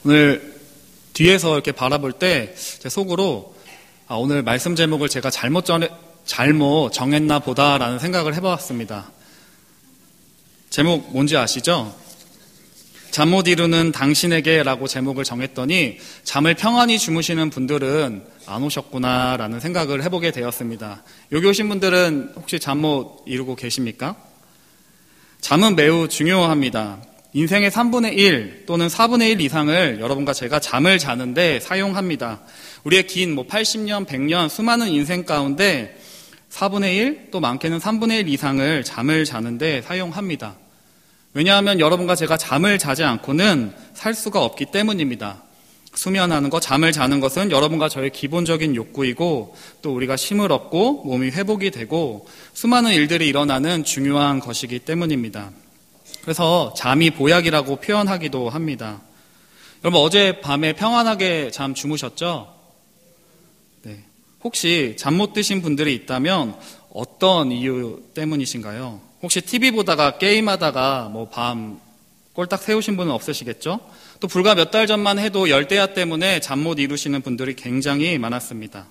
오늘 뒤에서 이렇게 바라볼 때 제 속으로 오늘 말씀 제목을 제가 잘못 정했나 보다라는 생각을 해보았습니다. 제목 뭔지 아시죠? 잠 못 이루는 당신에게라고 제목을 정했더니 잠을 평안히 주무시는 분들은 안 오셨구나라는 생각을 해보게 되었습니다. 여기 오신 분들은 혹시 잠 못 이루고 계십니까? 잠은 매우 중요합니다. 인생의 3분의 1 또는 4분의 1 이상을 여러분과 제가 잠을 자는데 사용합니다. 우리의 긴 80년, 100년 수많은 인생 가운데 4분의 1 또 많게는 3분의 1 이상을 잠을 자는데 사용합니다. 왜냐하면 여러분과 제가 잠을 자지 않고는 살 수가 없기 때문입니다. 수면하는 것, 잠을 자는 것은 여러분과 저의 기본적인 욕구이고 또 우리가 쉼을 얻고 몸이 회복이 되고 수많은 일들이 일어나는 중요한 것이기 때문입니다. 그래서 잠이 보약이라고 표현하기도 합니다. 여러분 어젯밤에 평안하게 잠 주무셨죠? 네. 혹시 잠 못 드신 분들이 있다면 어떤 이유 때문이신가요? 혹시 TV 보다가 게임하다가 밤 꼴딱 새우신 분은 없으시겠죠? 또 불과 몇 달 전만 해도 열대야 때문에 잠 못 이루시는 분들이 굉장히 많았습니다.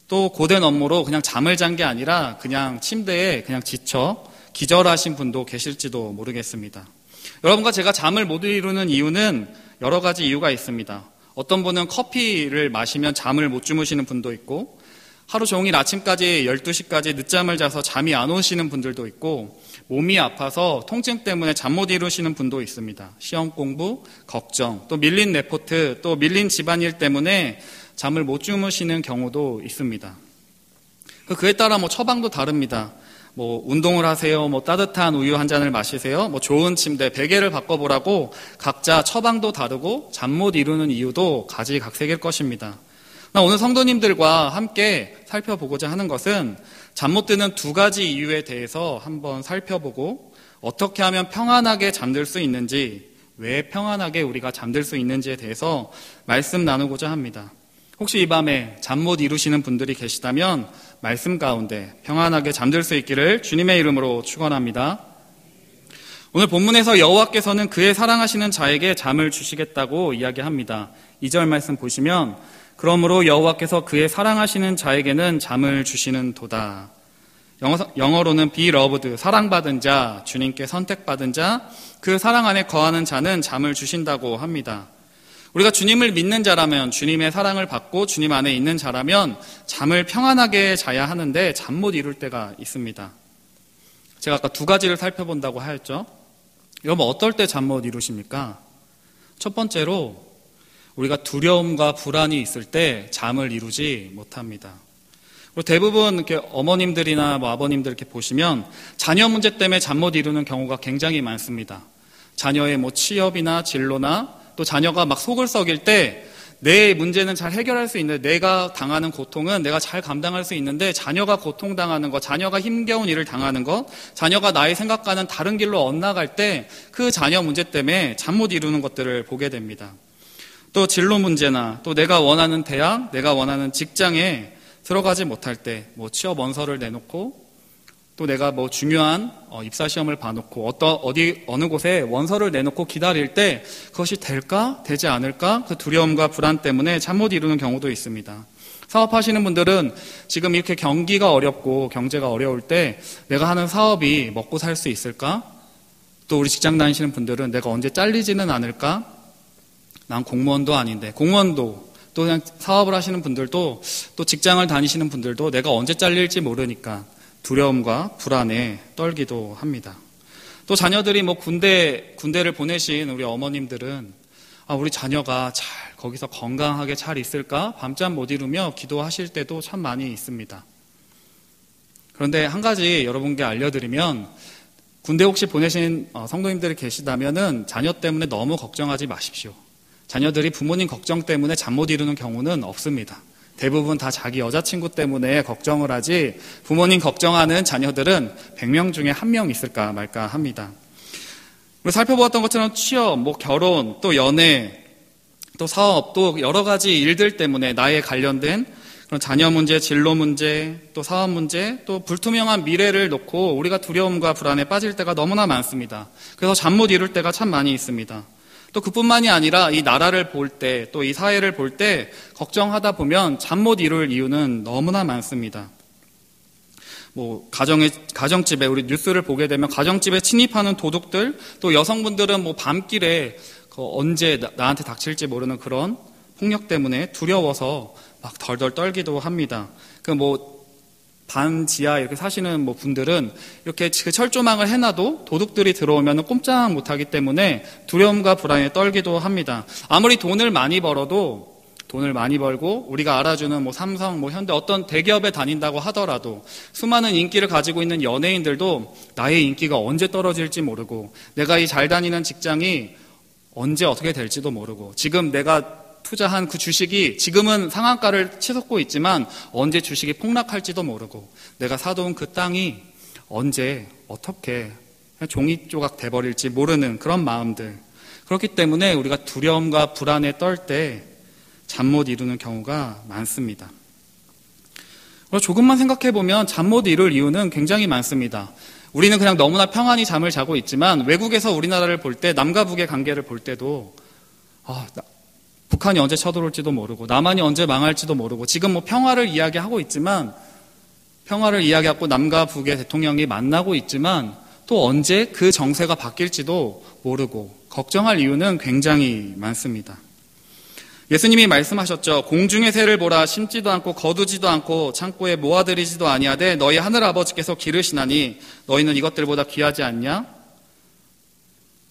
또 고된 업무로 그냥 잠을 잔 게 아니라 그냥 침대에 그냥 지쳐 기절하신 분도 계실지도 모르겠습니다. 여러분과 제가 잠을 못 이루는 이유는 여러 가지 이유가 있습니다. 어떤 분은 커피를 마시면 잠을 못 주무시는 분도 있고 하루 종일 아침까지 12시까지 늦잠을 자서 잠이 안 오시는 분들도 있고 몸이 아파서 통증 때문에 잠 못 이루시는 분도 있습니다. 시험 공부, 걱정, 또 밀린 레포트, 또 밀린 집안일 때문에 잠을 못 주무시는 경우도 있습니다. 그에 따라 처방도 다릅니다. 운동을 하세요, 따뜻한 우유 한 잔을 마시세요, 좋은 침대, 베개를 바꿔보라고 각자 처방도 다르고 잠 못 이루는 이유도 가지각색일 것입니다. 오늘 성도님들과 함께 살펴보고자 하는 것은 잠 못 드는 두 가지 이유에 대해서 한번 살펴보고 어떻게 하면 평안하게 잠들 수 있는지, 왜 평안하게 우리가 잠들 수 있는지에 대해서 말씀 나누고자 합니다. 혹시 이 밤에 잠 못 이루시는 분들이 계시다면 말씀 가운데 평안하게 잠들 수 있기를 주님의 이름으로 축원합니다. 오늘 본문에서 여호와께서는 그의 사랑하시는 자에게 잠을 주시겠다고 이야기합니다. 2절 말씀 보시면 그러므로 여호와께서 그의 사랑하시는 자에게는 잠을 주시는 도다. 영어로는 be loved, 사랑받은 자, 주님께 선택받은 자, 그 사랑 안에 거하는 자는 잠을 주신다고 합니다. 우리가 주님을 믿는 자라면, 주님의 사랑을 받고 주님 안에 있는 자라면 잠을 평안하게 자야 하는데 잠 못 이룰 때가 있습니다. 제가 아까 두 가지를 살펴본다고 하였죠. 여러분 어떨 때 잠 못 이루십니까? 첫 번째로 우리가 두려움과 불안이 있을 때 잠을 이루지 못합니다. 그리고 대부분 이렇게 어머님들이나 아버님들 이렇게 보시면 자녀 문제 때문에 잠 못 이루는 경우가 굉장히 많습니다. 자녀의 취업이나 진로나 또 자녀가 막 속을 썩일 때 내 문제는 잘 해결할 수 있는데 내가 당하는 고통은 내가 잘 감당할 수 있는데 자녀가 고통당하는 것, 자녀가 힘겨운 일을 당하는 것, 자녀가 나의 생각과는 다른 길로 엇나갈 때 그 자녀 문제 때문에 잠 못 이루는 것들을 보게 됩니다. 또 진로 문제나 또 내가 원하는 대학, 내가 원하는 직장에 들어가지 못할 때 취업 원서를 내놓고 또 내가 중요한 입사 시험을 봐놓고 어느 곳에 원서를 내놓고 기다릴 때 그것이 될까? 되지 않을까? 그 두려움과 불안 때문에 잠 못 이루는 경우도 있습니다. 사업하시는 분들은 지금 이렇게 경기가 어렵고 경제가 어려울 때 내가 하는 사업이 먹고 살 수 있을까? 또 우리 직장 다니시는 분들은 내가 언제 잘리지는 않을까? 난 공무원도 아닌데, 공무원도 또 그냥 사업을 하시는 분들도 또 직장을 다니시는 분들도 내가 언제 잘릴지 모르니까 두려움과 불안에 떨기도 합니다. 또 자녀들이 군대를 보내신 우리 어머님들은 우리 자녀가 거기서 건강하게 잘 있을까? 밤잠 못 이루며 기도하실 때도 참 많이 있습니다. 그런데 한 가지 여러분께 알려드리면 군대 혹시 보내신 성도님들이 계시다면은 자녀 때문에 너무 걱정하지 마십시오. 자녀들이 부모님 걱정 때문에 잠 못 이루는 경우는 없습니다. 대부분 다 자기 여자친구 때문에 걱정을 하지 부모님 걱정하는 자녀들은 100명 중에 1명 있을까 말까 합니다. 우리 살펴보았던 것처럼 취업, 결혼, 또 연애, 또 사업, 또 여러 가지 일들 때문에 나에 관련된 그런 자녀 문제, 진로 문제, 또 사업 문제, 또 불투명한 미래를 놓고 우리가 두려움과 불안에 빠질 때가 너무나 많습니다. 그래서 잠 못 이룰 때가 참 많이 있습니다. 또 그뿐만이 아니라 이 나라를 볼 때, 또 이 사회를 볼 때 걱정하다 보면 잠 못 이룰 이유는 너무나 많습니다. 가정집에 우리 뉴스를 보게 되면 가정집에 침입하는 도둑들, 또 여성분들은 밤길에 언제 나한테 닥칠지 모르는 그런 폭력 때문에 두려워서 막 덜덜 떨기도 합니다. 반 지하 이렇게 사시는 분들은 이렇게 그 철조망을 해놔도 도둑들이 들어오면 꼼짝 못하기 때문에 두려움과 불안에 떨기도 합니다. 아무리 돈을 많이 벌고 우리가 알아주는 삼성, 현대 어떤 대기업에 다닌다고 하더라도 수많은 인기를 가지고 있는 연예인들도 나의 인기가 언제 떨어질지 모르고 내가 이 잘 다니는 직장이 언제 어떻게 될지도 모르고 지금 내가 투자한 그 주식이 지금은 상한가를 치솟고 있지만 언제 주식이 폭락할지도 모르고 내가 사둔 그 땅이 언제 어떻게 종이 조각 돼버릴지 모르는 그런 마음들. 그렇기 때문에 우리가 두려움과 불안에 떨 때 잠 못 이루는 경우가 많습니다. 조금만 생각해보면 잠 못 이룰 이유는 굉장히 많습니다. 우리는 그냥 너무나 평안히 잠을 자고 있지만 외국에서 우리나라를 볼 때 남과 북의 관계를 볼 때도 북한이 언제 쳐들어올지도 모르고 남한이 언제 망할지도 모르고 지금 평화를 이야기하고 있지만 평화를 이야기하고 남과 북의 대통령이 만나고 있지만 또 언제 그 정세가 바뀔지도 모르고 걱정할 이유는 굉장히 많습니다. 예수님이 말씀하셨죠. 공중의 새를 보라. 심지도 않고 거두지도 않고 창고에 모아들이지도 아니하되 너희 하늘 아버지께서 기르시나니 너희는 이것들보다 귀하지 않냐?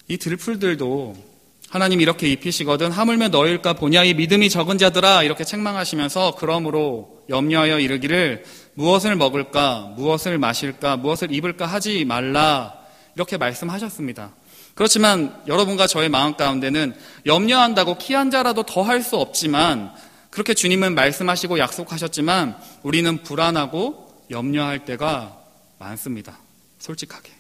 이 들풀들도 하나님 이렇게 입히시거든 하물며 너희일까 보냐 이 믿음이 적은 자들아 이렇게 책망하시면서 그러므로 염려하여 이르기를 무엇을 먹을까 무엇을 마실까 무엇을 입을까 하지 말라 이렇게 말씀하셨습니다. 그렇지만 여러분과 저의 마음 가운데는 염려한다고 키 한 자라도 더 할 수 없지만 그렇게 주님은 말씀하시고 약속하셨지만 우리는 불안하고 염려할 때가 많습니다. 솔직하게.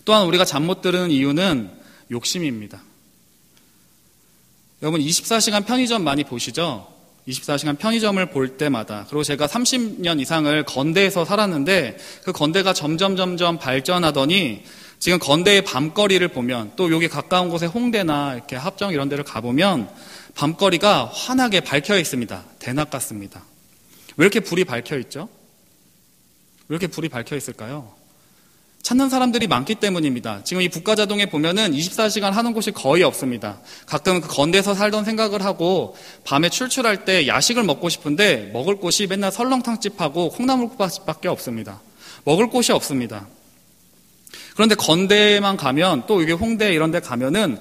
또한 우리가 잠 못 드는 이유는 욕심입니다. 여러분 24시간 편의점 많이 보시죠? 24시간 편의점을 볼 때마다 그리고 제가 30년 이상을 건대에서 살았는데 그 건대가 점점 발전하더니 지금 건대의 밤거리를 보면 또 여기 가까운 곳에 홍대나 이렇게 합정 이런 데를 가보면 밤거리가 환하게 밝혀 있습니다. 대낮 같습니다. 왜 이렇게 불이 밝혀 있죠? 왜 이렇게 불이 밝혀 있을까요? 찾는 사람들이 많기 때문입니다. 지금 이 북가자동에 보면은 24시간 하는 곳이 거의 없습니다. 가끔 그 건대에서 살던 생각을 하고 밤에 출출할 때 야식을 먹고 싶은데 먹을 곳이 맨날 설렁탕집하고 콩나물국밥집밖에 없습니다. 먹을 곳이 없습니다. 그런데 건대만 가면 또 이게 홍대 이런 데 가면은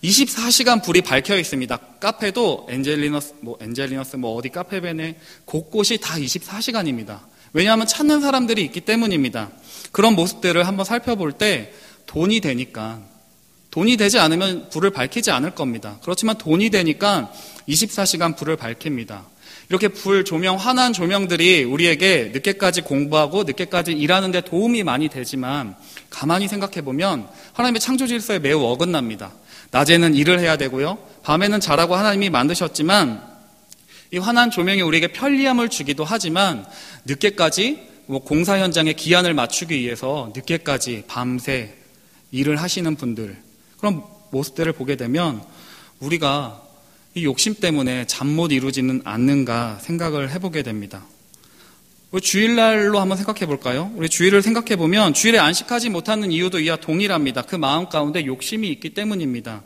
24시간 불이 밝혀 있습니다. 카페도 엔젤리너스 어디 카페베네 곳곳이 다 24시간입니다. 왜냐하면 찾는 사람들이 있기 때문입니다. 그런 모습들을 한번 살펴볼 때 돈이 되지 않으면 불을 밝히지 않을 겁니다. 그렇지만 돈이 되니까 24시간 불을 밝힙니다. 이렇게 불 조명, 환한 조명들이 우리에게 늦게까지 공부하고 늦게까지 일하는 데 도움이 많이 되지만 가만히 생각해 보면 하나님의 창조 질서에 매우 어긋납니다. 낮에는 일을 해야 되고요. 밤에는 자라고 하나님이 만드셨지만 이 환한 조명이 우리에게 편리함을 주기도 하지만 늦게까지 공사 현장에 기한을 맞추기 위해서 늦게까지 밤새 일을 하시는 분들 그런 모습들을 보게 되면 우리가 이 욕심 때문에 잠 못 이루지는 않는가 생각을 해보게 됩니다. 주일날로 한번 생각해 볼까요? 우리 주일을 생각해 보면 주일에 안식하지 못하는 이유도 이와 동일합니다. 그 마음 가운데 욕심이 있기 때문입니다.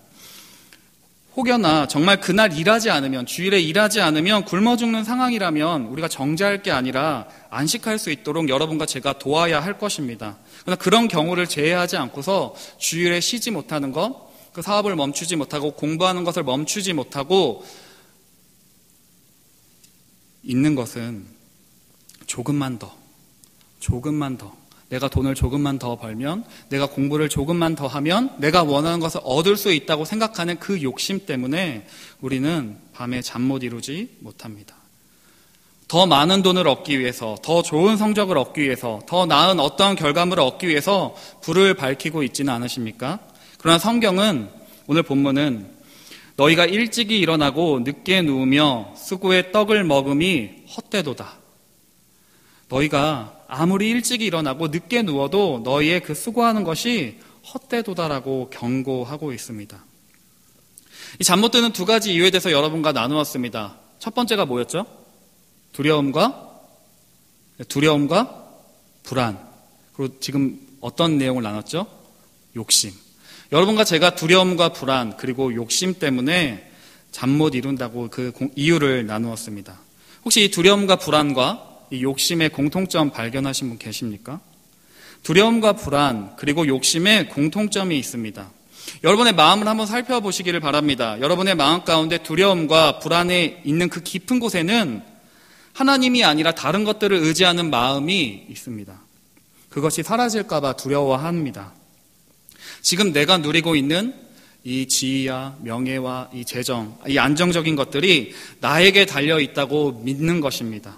혹여나 정말 그날 일하지 않으면 주일에 일하지 않으면 굶어 죽는 상황이라면 우리가 정죄할 게 아니라 안식할 수 있도록 여러분과 제가 도와야 할 것입니다. 그러나 그런 경우를 제외하지 않고서 주일에 쉬지 못하는 것, 그 사업을 멈추지 못하고 공부하는 것을 멈추지 못하고 있는 것은 조금만 더 내가 돈을 조금만 더 벌면 내가 공부를 조금만 더 하면 내가 원하는 것을 얻을 수 있다고 생각하는 그 욕심 때문에 우리는 밤에 잠 못 이루지 못합니다. 더 많은 돈을 얻기 위해서 더 좋은 성적을 얻기 위해서 더 나은 어떤 결과물을 얻기 위해서 불을 밝히고 있지는 않으십니까? 그러나 성경은 오늘 본문은 너희가 일찍이 일어나고 늦게 누우며 수고의 떡을 먹음이 헛되도다. 너희가 아무리 일찍이 일어나고 늦게 누워도 너희의 그 수고하는 것이 헛되도다라고 경고하고 있습니다. 이 잠 못 드는 두 가지 이유에 대해서 여러분과 나누었습니다. 첫 번째가 뭐였죠? 두려움과 불안. 그리고 지금 어떤 내용을 나눴죠? 욕심. 여러분과 제가 두려움과 불안 그리고 욕심 때문에 잠 못 이룬다고 그 이유를 나누었습니다. 혹시 이 두려움과 불안과 이 욕심의 공통점 발견하신 분 계십니까? 두려움과 불안 그리고 욕심에 공통점이 있습니다. 여러분의 마음을 한번 살펴보시기를 바랍니다. 여러분의 마음 가운데 두려움과 불안에 있는 그 깊은 곳에는 하나님이 아니라 다른 것들을 의지하는 마음이 있습니다. 그것이 사라질까 봐 두려워합니다. 지금 내가 누리고 있는 이 지위와 명예와 이 재정, 이 안정적인 것들이 나에게 달려있다고 믿는 것입니다.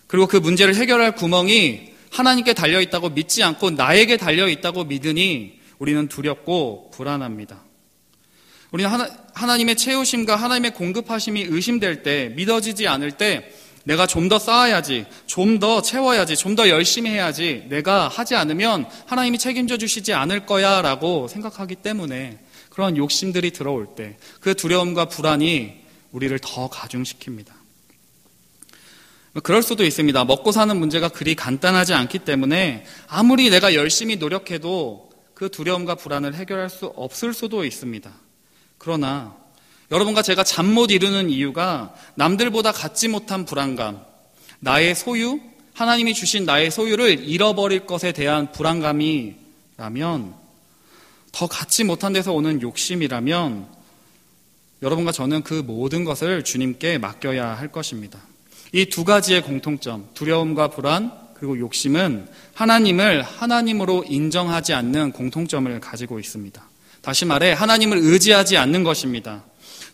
그리고 그 문제를 해결할 구멍이 하나님께 달려있다고 믿지 않고 나에게 달려있다고 믿으니 우리는 두렵고 불안합니다. 우리는 하나님의 채우심과 하나님의 공급하심이 의심될 때, 믿어지지 않을 때 내가 좀 더 쌓아야지, 좀 더 채워야지, 좀 더 열심히 해야지, 내가 하지 않으면 하나님이 책임져 주시지 않을 거야 라고 생각하기 때문에 그런 욕심들이 들어올 때 그 두려움과 불안이 우리를 더 가중시킵니다. 그럴 수도 있습니다. 먹고 사는 문제가 그리 간단하지 않기 때문에 아무리 내가 열심히 노력해도 그 두려움과 불안을 해결할 수 없을 수도 있습니다. 그러나 여러분과 제가 잠 못 이루는 이유가 남들보다 갖지 못한 불안감, 나의 소유, 하나님이 주신 나의 소유를 잃어버릴 것에 대한 불안감이라면, 더 갖지 못한 데서 오는 욕심이라면 여러분과 저는 그 모든 것을 주님께 맡겨야 할 것입니다. 이 두 가지의 공통점, 두려움과 불안 그리고 욕심은 하나님을 하나님으로 인정하지 않는 공통점을 가지고 있습니다. 다시 말해 하나님을 의지하지 않는 것입니다.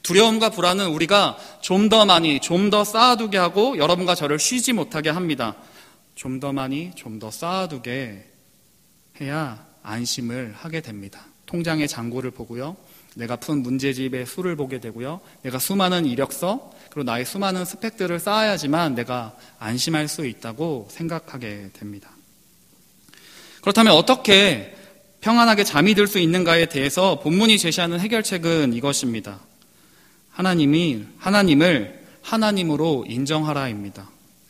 두려움과 불안은 우리가 좀 더 많이, 좀 더 쌓아두게 하고 여러분과 저를 쉬지 못하게 합니다. 좀 더 많이, 좀 더 쌓아두게 해야 안심을 하게 됩니다. 통장의 잔고를 보고요. 내가 푼 문제집의 수를 보게 되고요. 내가 수많은 이력서, 그리고 나의 수많은 스펙들을 쌓아야지만 내가 안심할 수 있다고 생각하게 됩니다. 그렇다면 어떻게 평안하게 잠이 들 수 있는가에 대해서 본문이 제시하는 해결책은 이것입니다. 하나님을 하나님으로 인정하라입니다.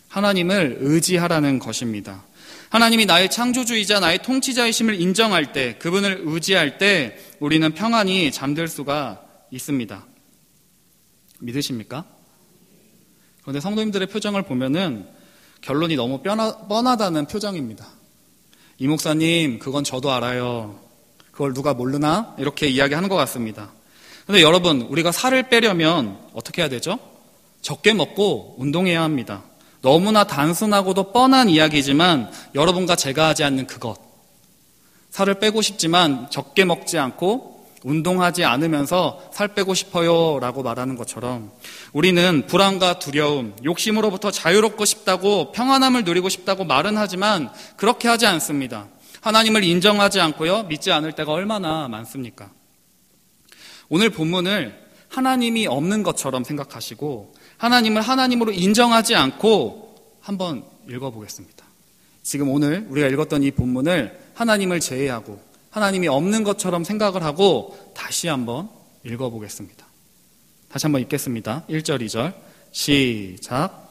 하나님을 의지하라는 것입니다. 하나님이 나의 창조주이자 나의 통치자이심을 인정할 때, 그분을 의지할 때 우리는 평안히 잠들 수가 있습니다. 믿으십니까? 그런데 성도님들의 표정을 보면은 결론이 너무 뻔하다는 표정입니다. 이 목사님, 그건 저도 알아요. 그걸 누가 모르나? 이렇게 이야기하는 것 같습니다. 그런데 여러분, 우리가 살을 빼려면 어떻게 해야 되죠? 적게 먹고 운동해야 합니다. 너무나 단순하고도 뻔한 이야기지만 여러분과 제가 하지 않는 그것, 살을 빼고 싶지만 적게 먹지 않고 운동하지 않으면서 살 빼고 싶어요 라고 말하는 것처럼 우리는 불안과 두려움, 욕심으로부터 자유롭고 싶다고, 평안함을 누리고 싶다고 말은 하지만 그렇게 하지 않습니다. 하나님을 인정하지 않고요, 믿지 않을 때가 얼마나 많습니까? 오늘 본문을 하나님이 없는 것처럼 생각하시고 하나님을 하나님으로 인정하지 않고 한번 읽어보겠습니다. 지금 오늘 우리가 읽었던 이 본문을 하나님을 제외하고 하나님이 없는 것처럼 생각을 하고 다시 한번 읽어보겠습니다. 다시 한번 읽겠습니다. 1절, 2절 시작.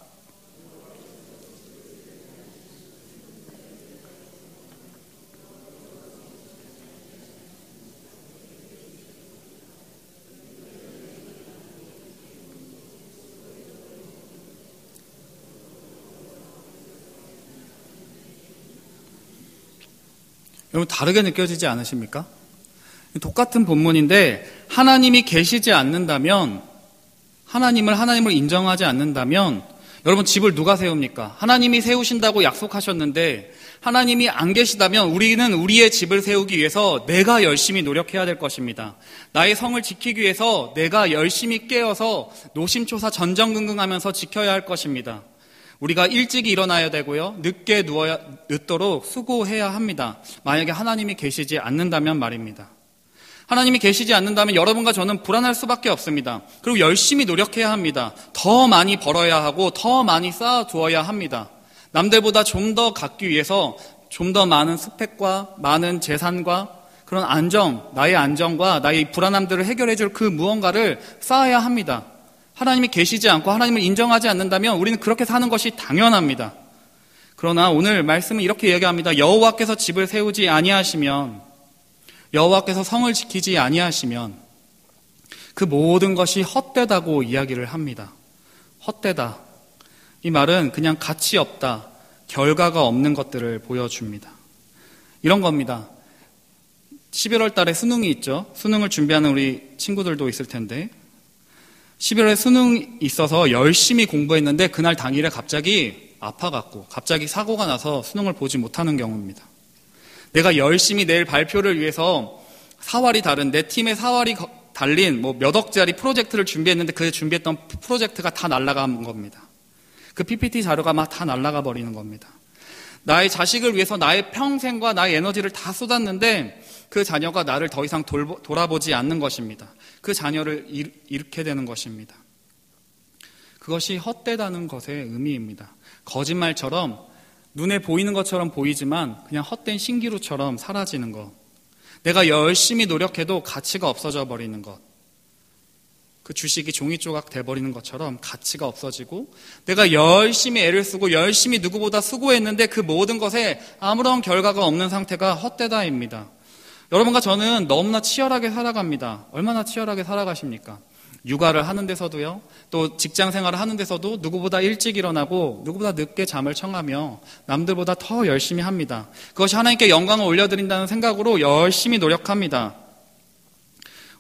여러분 다르게 느껴지지 않으십니까? 똑같은 본문인데 하나님이 계시지 않는다면, 하나님을 하나님으로 인정하지 않는다면 여러분 집을 누가 세웁니까? 하나님이 세우신다고 약속하셨는데 하나님이 안 계시다면 우리는 우리의 집을 세우기 위해서 내가 열심히 노력해야 될 것입니다. 나의 성을 지키기 위해서 내가 열심히 깨어서 노심초사 전전긍긍하면서 지켜야 할 것입니다. 우리가 일찍이 일어나야 되고요, 늦게 늦도록 수고해야 합니다. 만약에 하나님이 계시지 않는다면 말입니다. 하나님이 계시지 않는다면 여러분과 저는 불안할 수밖에 없습니다. 그리고 열심히 노력해야 합니다. 더 많이 벌어야 하고 더 많이 쌓아두어야 합니다. 남들보다 좀 더 갖기 위해서 좀 더 많은 스펙과 많은 재산과 그런 안정, 나의 안정과 나의 불안함들을 해결해 줄 그 무언가를 쌓아야 합니다. 하나님이 계시지 않고 하나님을 인정하지 않는다면 우리는 그렇게 사는 것이 당연합니다. 그러나 오늘 말씀은 이렇게 이야기합니다. 여호와께서 집을 세우지 아니하시면, 여호와께서 성을 지키지 아니하시면 그 모든 것이 헛되다고 이야기를 합니다. 헛되다. 이 말은 그냥 가치 없다, 결과가 없는 것들을 보여줍니다. 이런 겁니다. 11월 달에 수능이 있죠. 수능을 준비하는 우리 친구들도 있을 텐데 11월에 수능이 있어서 열심히 공부했는데 그날 당일에 갑자기 아파갖고 갑자기 사고가 나서 수능을 보지 못하는 경우입니다. 내가 열심히 내일 발표를 위해서 사활이 다른 내 팀의 사활이 달린 몇 억짜리 프로젝트를 준비했는데 그 준비했던 프로젝트가 다 날아간 겁니다. 그 PPT 자료가 막 다 날아가 버리는 겁니다. 나의 자식을 위해서 나의 평생과 나의 에너지를 다 쏟았는데 그 자녀가 나를 더 이상 돌아보지 않는 것입니다. 그 자녀를 잃게 되는 것입니다. 그것이 헛되다는 것의 의미입니다. 거짓말처럼 눈에 보이는 것처럼 보이지만 그냥 헛된 신기루처럼 사라지는 것. 내가 열심히 노력해도 가치가 없어져 버리는 것. 그 주식이 종이 조각 돼버리는 것처럼 가치가 없어지고 내가 열심히 애를 쓰고 열심히 누구보다 수고했는데 그 모든 것에 아무런 결과가 없는 상태가 헛되다입니다. 여러분과 저는 너무나 치열하게 살아갑니다. 얼마나 치열하게 살아가십니까? 육아를 하는 데서도요, 또 직장 생활을 하는 데서도 누구보다 일찍 일어나고 누구보다 늦게 잠을 청하며 남들보다 더 열심히 합니다. 그것이 하나님께 영광을 올려드린다는 생각으로 열심히 노력합니다.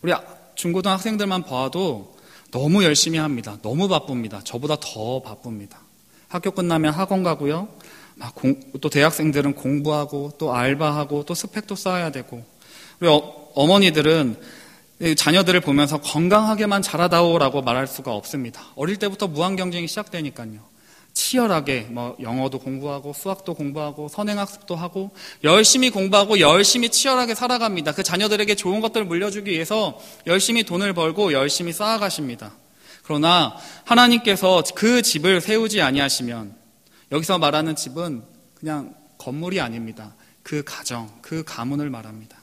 우리 중고등학생들만 봐도 너무 열심히 합니다. 너무 바쁩니다. 저보다 더 바쁩니다. 학교 끝나면 학원 가고요, 또 대학생들은 공부하고 또 알바하고 또 스펙도 쌓아야 되고, 우리 어머니들은 자녀들을 보면서 건강하게만 자라다오라고 말할 수가 없습니다. 어릴 때부터 무한 경쟁이 시작되니까요. 치열하게 영어도 공부하고 수학도 공부하고 선행학습도 하고 열심히 공부하고 열심히 치열하게 살아갑니다. 그 자녀들에게 좋은 것들을 물려주기 위해서 열심히 돈을 벌고 열심히 쌓아가십니다. 그러나 하나님께서 그 집을 세우지 아니하시면, 여기서 말하는 집은 그냥 건물이 아닙니다. 그 가정, 그 가문을 말합니다.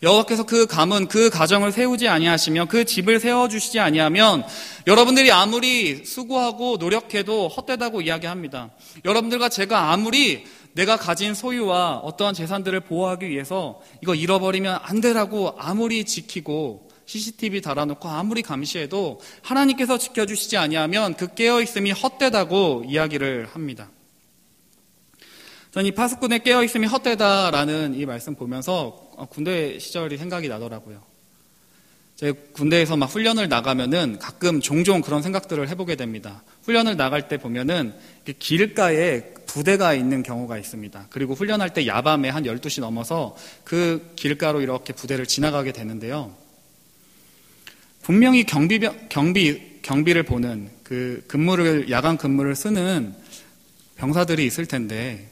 여호와께서 그 가문, 그 가정을 세우지 아니하시며 그 집을 세워주시지 아니하면 여러분들이 아무리 수고하고 노력해도 헛되다고 이야기합니다. 여러분들과 제가 아무리 내가 가진 소유와 어떠한 재산들을 보호하기 위해서 이거 잃어버리면 안 되라고 아무리 지키고 CCTV 달아놓고 아무리 감시해도 하나님께서 지켜주시지 아니하면 그 깨어있음이 헛되다고 이야기를 합니다. 저는 이 파수꾼의 깨어있음이 헛되다라는 이 말씀 보면서 군대 시절이 생각이 나더라고요. 제 군대에서 막 훈련을 나가면은 가끔 종종 그런 생각들을 해보게 됩니다. 훈련을 나갈 때 보면은 길가에 부대가 있는 경우가 있습니다. 그리고 훈련할 때 야밤에 한 12시 넘어서 그 길가로 이렇게 부대를 지나가게 되는데요. 분명히 경비를 보는 그 야간 근무를 쓰는 병사들이 있을 텐데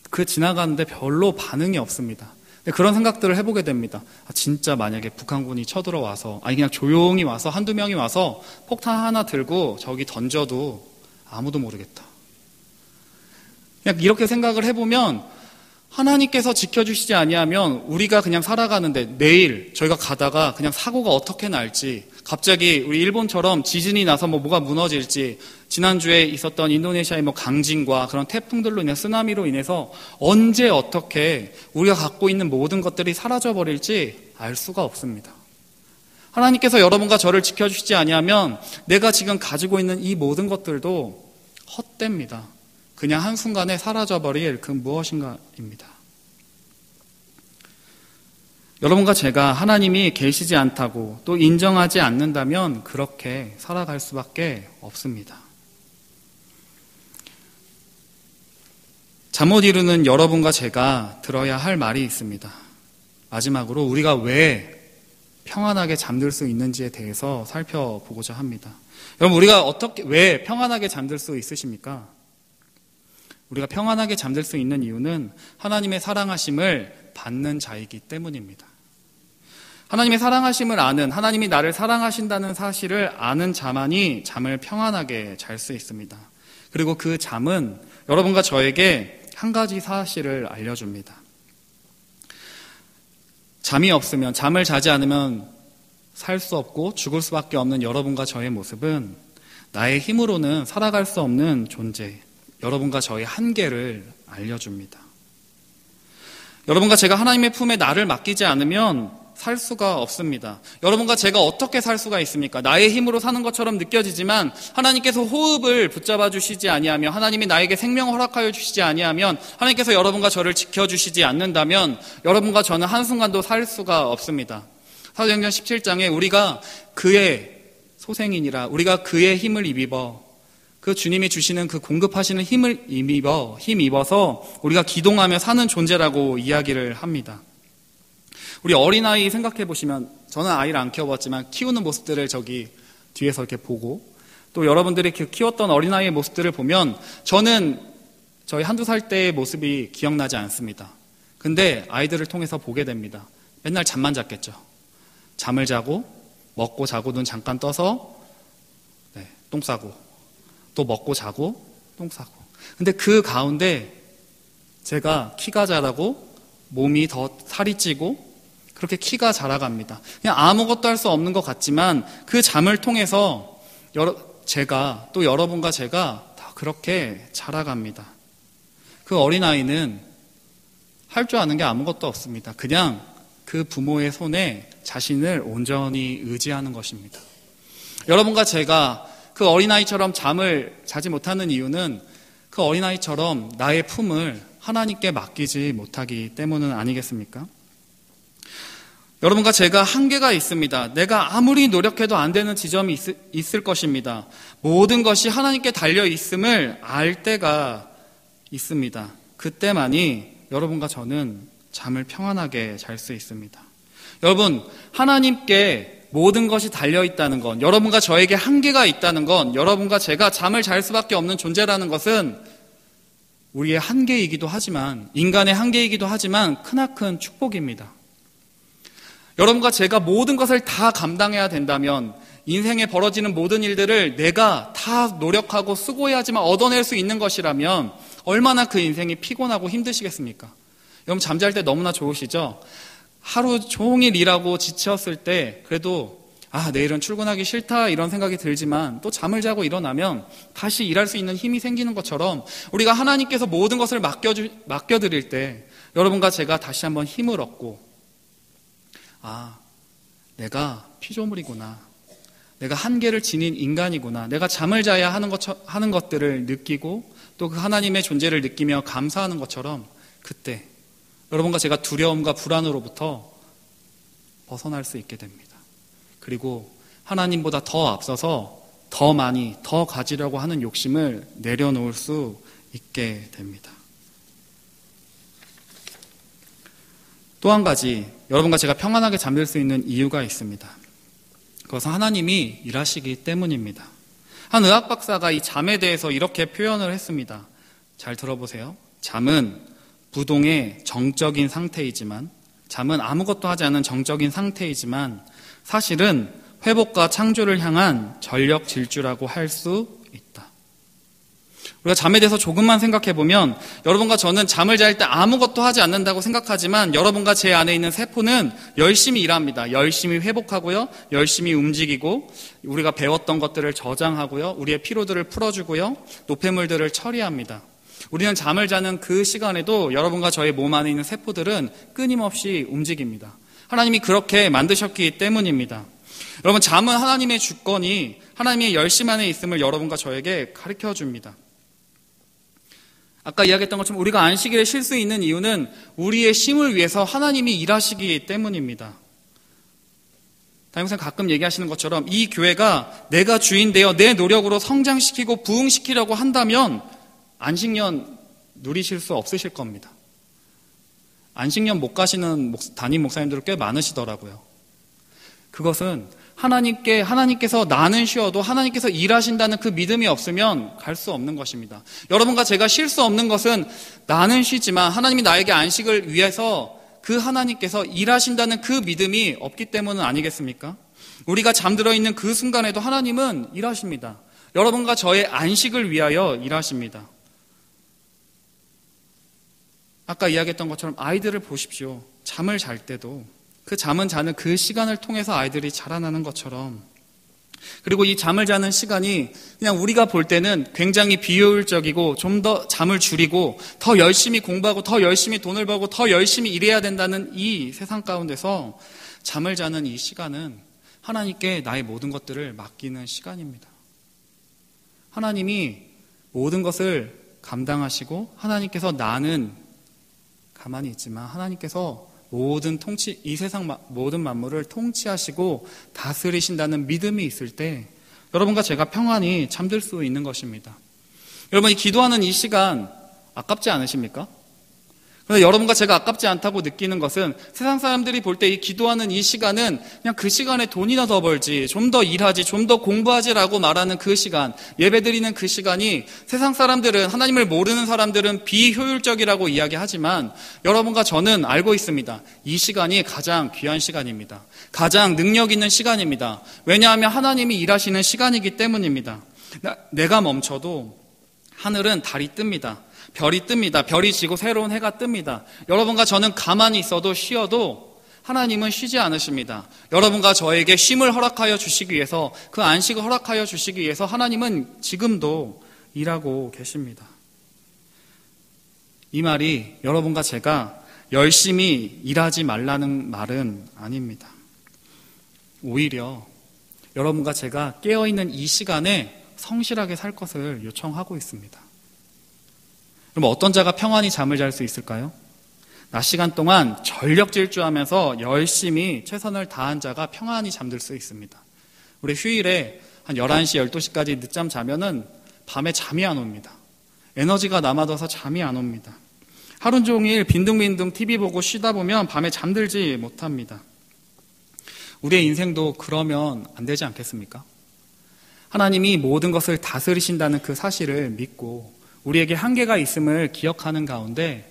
그 지나가는데 별로 반응이 없습니다. 그런 생각들을 해보게 됩니다. 진짜 만약에 북한군이 쳐들어와서, 그냥 조용히 와서 한두 명이 와서 폭탄 하나 들고 저기 던져도 아무도 모르겠다. 그냥 이렇게 생각을 해보면 하나님께서 지켜주시지 아니하면 우리가 그냥 살아가는데 내일 저희가 가다가 그냥 사고가 어떻게 날지, 갑자기 우리 일본처럼 지진이 나서 뭐가 무너질지, 지난주에 있었던 인도네시아의 강진과 그런 태풍들로 인해 쓰나미로 인해서 언제 어떻게 우리가 갖고 있는 모든 것들이 사라져버릴지 알 수가 없습니다. 하나님께서 여러분과 저를 지켜주시지 아니하면 내가 지금 가지고 있는 이 모든 것들도 헛됩니다. 그냥 한순간에 사라져버릴 그 무엇인가입니다. 여러분과 제가 하나님이 계시지 않다고 또 인정하지 않는다면 그렇게 살아갈 수밖에 없습니다. 잠 못 이루는 여러분과 제가 들어야 할 말이 있습니다. 마지막으로 우리가 왜 평안하게 잠들 수 있는지에 대해서 살펴보고자 합니다. 여러분, 우리가 왜 평안하게 잠들 수 있으십니까? 우리가 평안하게 잠들 수 있는 이유는 하나님의 사랑하심을 받는 자이기 때문입니다. 하나님의 사랑하심을 아는, 하나님이 나를 사랑하신다는 사실을 아는 자만이 잠을 평안하게 잘 수 있습니다. 그리고 그 잠은 여러분과 저에게 한 가지 사실을 알려줍니다. 잠이 없으면, 잠을 자지 않으면 살 수 없고 죽을 수밖에 없는 여러분과 저의 모습은 나의 힘으로는 살아갈 수 없는 존재, 여러분과 저의 한계를 알려줍니다. 여러분과 제가 하나님의 품에 나를 맡기지 않으면 살 수가 없습니다. 여러분과 제가 어떻게 살 수가 있습니까? 나의 힘으로 사는 것처럼 느껴지지만 하나님께서 호흡을 붙잡아 주시지 아니하며, 하나님이 나에게 생명을 허락하여 주시지 아니하면, 하나님께서 여러분과 저를 지켜주시지 않는다면 여러분과 저는 한순간도 살 수가 없습니다. 사도행전 17장에 우리가 그의 소생이니라, 우리가 그의 힘을 입어, 그 주님이 주시는 그 공급하시는 힘을 힘입어서 우리가 기동하며 사는 존재라고 이야기를 합니다. 우리 어린아이 생각해 보시면, 저는 아이를 안 키워봤지만 키우는 모습들을 저기 뒤에서 이렇게 보고, 또 여러분들이 키웠던 어린아이의 모습들을 보면 저는 저희 한두 살 때의 모습이 기억나지 않습니다. 근데 아이들을 통해서 보게 됩니다. 맨날 잠만 잤겠죠. 잠을 자고 먹고 자고 눈 잠깐 떠서 똥 싸고, 또 먹고 자고 똥 싸고. 근데 그 가운데 제가 키가 자라고 몸이 더 살이 찌고 그렇게 키가 자라갑니다. 그냥 아무것도 할 수 없는 것 같지만 그 잠을 통해서 제가, 또 여러분과 제가 다 그렇게 자라갑니다. 그 어린아이는 할 줄 아는 게 아무것도 없습니다. 그냥 그 부모의 손에 자신을 온전히 의지하는 것입니다. 여러분과 제가 그 어린아이처럼 잠을 자지 못하는 이유는 그 어린아이처럼 나의 품을 하나님께 맡기지 못하기 때문은 아니겠습니까? 여러분과 제가 한계가 있습니다. 내가 아무리 노력해도 안 되는 지점이 있을 것입니다. 모든 것이 하나님께 달려 있음을 알 때가 있습니다. 그때만이 여러분과 저는 잠을 평안하게 잘 수 있습니다. 여러분, 하나님께 모든 것이 달려 있다는 건, 여러분과 저에게 한계가 있다는 건, 여러분과 제가 잠을 잘 수밖에 없는 존재라는 것은 우리의 한계이기도 하지만, 인간의 한계이기도 하지만 크나큰 축복입니다. 여러분과 제가 모든 것을 다 감당해야 된다면, 인생에 벌어지는 모든 일들을 내가 다 노력하고 수고해야지만 얻어낼 수 있는 것이라면 얼마나 그 인생이 피곤하고 힘드시겠습니까? 여러분, 잠잘 때 너무나 좋으시죠? 하루 종일 일하고 지쳤을 때 그래도 내일은 출근하기 싫다 이런 생각이 들지만 또 잠을 자고 일어나면 다시 일할 수 있는 힘이 생기는 것처럼, 우리가 하나님께서 모든 것을 맡겨드릴 때 여러분과 제가 다시 한번 힘을 얻고, 내가 피조물이구나, 내가 한계를 지닌 인간이구나, 내가 잠을 자야 하는 것들을 느끼고 또 그 하나님의 존재를 느끼며 감사하는 것처럼, 그때 여러분과 제가 두려움과 불안으로부터 벗어날 수 있게 됩니다. 그리고 하나님보다 더 앞서서 더 많이, 더 가지려고 하는 욕심을 내려놓을 수 있게 됩니다. 또 한 가지, 여러분과 제가 평안하게 잠들 수 있는 이유가 있습니다. 그것은 하나님이 일하시기 때문입니다. 한 의학 박사가 이 잠에 대해서 이렇게 표현을 했습니다. 잘 들어보세요. 잠은 부동의 정적인 상태이지만, 잠은 아무것도 하지 않은 정적인 상태이지만 사실은 회복과 창조를 향한 전력 질주라고 할 수 있다. 우리가 잠에 대해서 조금만 생각해 보면, 여러분과 저는 잠을 잘 때 아무것도 하지 않는다고 생각하지만 여러분과 제 안에 있는 세포는 열심히 일합니다. 열심히 회복하고요, 열심히 움직이고, 우리가 배웠던 것들을 저장하고요, 우리의 피로들을 풀어주고요, 노폐물들을 처리합니다. 우리는 잠을 자는 그 시간에도 여러분과 저의 몸 안에 있는 세포들은 끊임없이 움직입니다. 하나님이 그렇게 만드셨기 때문입니다. 여러분, 잠은 하나님의 주권이, 하나님의 열심 안에 있음을 여러분과 저에게 가르쳐 줍니다. 아까 이야기했던 것처럼 우리가 안식일에 쉴 수 있는 이유는 우리의 쉼을 위해서 하나님이 일하시기 때문입니다. 담임선생님 가끔 얘기하시는 것처럼 이 교회가 내가 주인 되어 내 노력으로 성장시키고 부흥시키려고 한다면 안식년 누리실 수 없으실 겁니다. 안식년 못 가시는 담임 목사님들 꽤 많으시더라고요. 그것은 하나님께서 나는 쉬어도 하나님께서 일하신다는 그 믿음이 없으면 갈 수 없는 것입니다. 여러분과 제가 쉴 수 없는 것은 나는 쉬지만 하나님이 나에게 안식을 위해서 그 하나님께서 일하신다는 그 믿음이 없기 때문은 아니겠습니까? 우리가 잠들어 있는 그 순간에도 하나님은 일하십니다. 여러분과 저의 안식을 위하여 일하십니다. 아까 이야기했던 것처럼 아이들을 보십시오. 잠을 잘 때도 그 잠은 자는 그 시간을 통해서 아이들이 자라나는 것처럼, 그리고 이 잠을 자는 시간이 그냥 우리가 볼 때는 굉장히 비효율적이고 좀 더 잠을 줄이고 더 열심히 공부하고 더 열심히 돈을 벌고 더 열심히 일해야 된다는 이 세상 가운데서 잠을 자는 이 시간은 하나님께 나의 모든 것들을 맡기는 시간입니다. 하나님이 모든 것을 감당하시고 하나님께서 나는 가만히 있지만 하나님께서 이 세상 모든 만물을 통치하시고 다스리신다는 믿음이 있을 때 여러분과 제가 평안히 잠들 수 있는 것입니다. 여러분, 이 기도하는 이 시간 아깝지 않으십니까? 그런데 여러분과 제가 아깝지 않다고 느끼는 것은 세상 사람들이 볼 때 이 기도하는 이 시간은 그냥 그 시간에 돈이나 더 벌지, 좀 더 일하지, 좀 더 공부하지라고 말하는 그 시간, 예배드리는 그 시간이 세상 사람들은, 하나님을 모르는 사람들은 비효율적이라고 이야기하지만 여러분과 저는 알고 있습니다. 이 시간이 가장 귀한 시간입니다. 가장 능력 있는 시간입니다. 왜냐하면 하나님이 일하시는 시간이기 때문입니다. 내가 멈춰도 하늘은 달이 뜹니다. 별이 뜹니다. 별이 지고 새로운 해가 뜹니다. 여러분과 저는 가만히 있어도 쉬어도 하나님은 쉬지 않으십니다. 여러분과 저에게 쉼을 허락하여 주시기 위해서, 그 안식을 허락하여 주시기 위해서 하나님은 지금도 일하고 계십니다. 이 말이 여러분과 제가 열심히 일하지 말라는 말은 아닙니다. 오히려 여러분과 제가 깨어있는 이 시간에 성실하게 살 것을 요청하고 있습니다. 그럼 어떤 자가 평안히 잠을 잘 수 있을까요? 낮 시간 동안 전력 질주하면서 열심히 최선을 다한 자가 평안히 잠들 수 있습니다. 우리 휴일에 한 11시, 12시까지 늦잠 자면은 밤에 잠이 안 옵니다. 에너지가 남아둬서 잠이 안 옵니다. 하루 종일 빈둥빈둥 TV 보고 쉬다 보면 밤에 잠들지 못합니다. 우리의 인생도 그러면 안 되지 않겠습니까? 하나님이 모든 것을 다스리신다는 그 사실을 믿고 우리에게 한계가 있음을 기억하는 가운데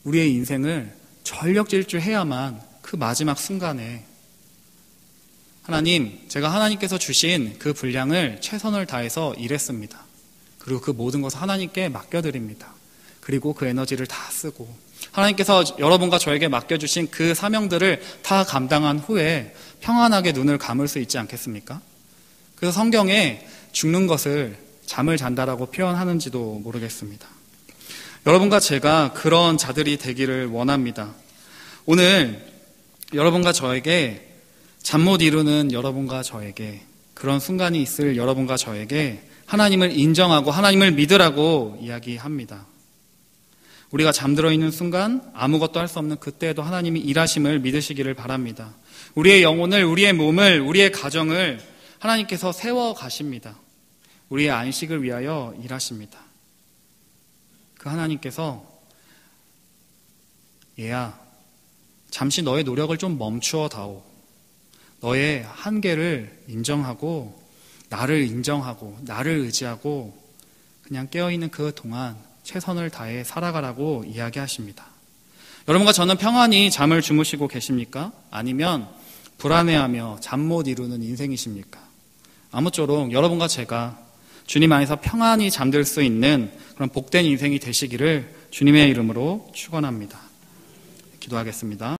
우리의 인생을 전력 질주해야만 그 마지막 순간에 하나님, 제가 하나님께서 주신 그 분량을 최선을 다해서 일했습니다. 그리고 그 모든 것을 하나님께 맡겨드립니다. 그리고 그 에너지를 다 쓰고 하나님께서 여러분과 저에게 맡겨주신 그 사명들을 다 감당한 후에 평안하게 눈을 감을 수 있지 않겠습니까? 그래서 성경에 죽는 것을 잠을 잔다라고 표현하는지도 모르겠습니다. 여러분과 제가 그런 자들이 되기를 원합니다. 오늘 여러분과 저에게 잠 못 이루는 여러분과 저에게, 그런 순간이 있을 여러분과 저에게 하나님을 인정하고 하나님을 믿으라고 이야기합니다. 우리가 잠들어 있는 순간 아무것도 할 수 없는 그때에도 하나님이 일하심을 믿으시기를 바랍니다. 우리의 영혼을, 우리의 몸을, 우리의 가정을 하나님께서 세워 가십니다. 우리의 안식을 위하여 일하십니다. 그 하나님께서 얘야, 잠시 너의 노력을 좀 멈추어 다오. 너의 한계를 인정하고 나를 인정하고 나를 의지하고 그냥 깨어있는 그 동안 최선을 다해 살아가라고 이야기하십니다. 여러분과 저는 평안히 잠을 주무시고 계십니까? 아니면 불안해하며 잠 못 이루는 인생이십니까? 아무쪼록 여러분과 제가 주님 안에서 평안히 잠들 수 있는 그런 복된 인생이 되시기를 주님의 이름으로 축원합니다. 기도하겠습니다.